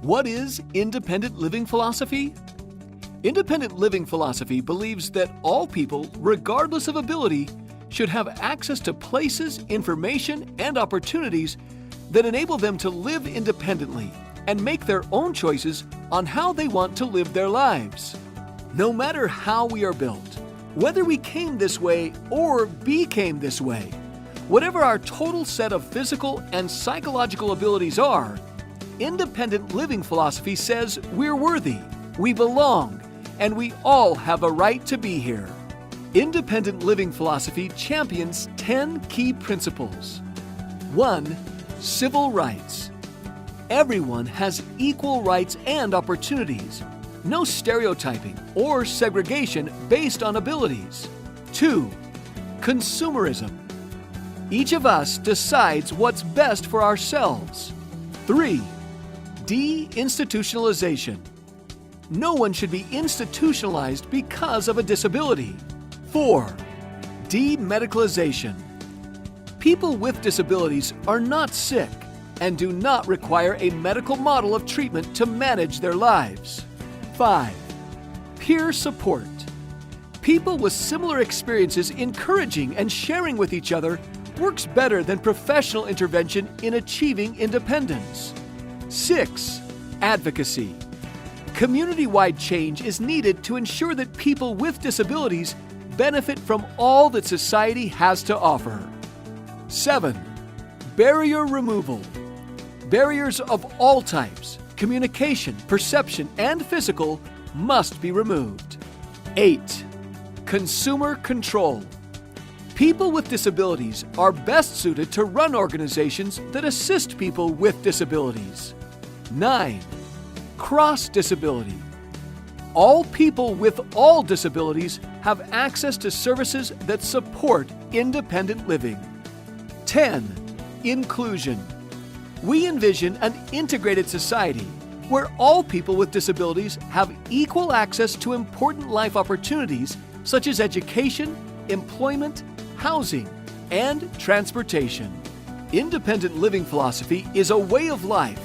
What is independent living philosophy? Independent living philosophy believes that all people, regardless of ability, should have access to places, information, and opportunities that enable them to live independently and make their own choices on how they want to live their lives. No matter how we are built, whether we came this way or became this way, whatever our total set of physical and psychological abilities are, independent living philosophy says we're worthy, we belong, and we all have a right to be here. Independent living philosophy champions 10 key principles. 1. Civil rights. Everyone has equal rights and opportunities. No stereotyping or segregation based on abilities. 2. Consumerism. Each of us decides what's best for ourselves. 3. De-Institutionalization. No one should be institutionalized because of a disability. 4. De-Medicalization. People with disabilities are not sick and do not require a medical model of treatment to manage their lives. 5. Peer support. People with similar experiences encouraging and sharing with each other works better than professional intervention in achieving independence. 6. Advocacy. Community-wide change is needed to ensure that people with disabilities benefit from all that society has to offer. 7. Barrier removal. Barriers of all types, communication, perception, and physical, must be removed. 8. Consumer control. People with disabilities are best suited to run organizations that assist people with disabilities. 9. Cross-disability. All people with all disabilities have access to services that support independent living. 10. Inclusion. We envision an integrated society where all people with disabilities have equal access to important life opportunities such as education, employment, housing, and transportation. Independent living philosophy is a way of life,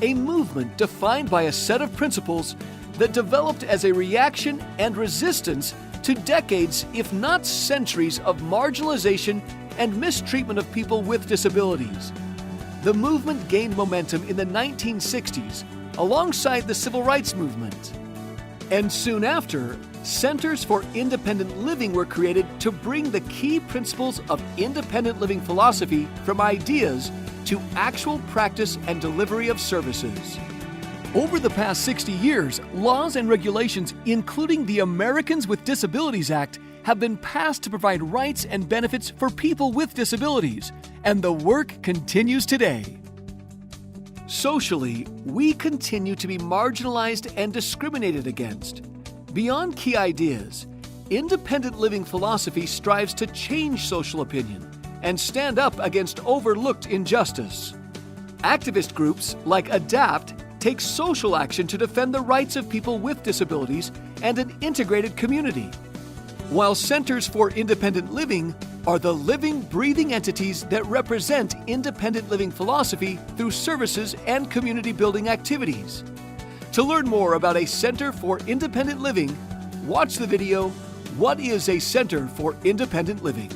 a movement defined by a set of principles that developed as a reaction and resistance to decades, if not centuries, of marginalization and mistreatment of people with disabilities. The movement gained momentum in the 1960s alongside the Civil Rights Movement. And soon after, Centers for Independent Living were created to bring the key principles of independent living philosophy from ideas to actual practice and delivery of services. Over the past 60 years, laws and regulations, including the Americans with Disabilities Act, have been passed to provide rights and benefits for people with disabilities, and the work continues today. Socially, we continue to be marginalized and discriminated against. Beyond key ideas, independent living philosophy strives to change social opinion and stand up against overlooked injustice. Activist groups like ADAPT take social action to defend the rights of people with disabilities and an integrated community, while Centers for Independent Living are the living, breathing entities that represent independent living philosophy through services and community building activities. To learn more about a Center for Independent Living, watch the video, What is a Center for Independent Living?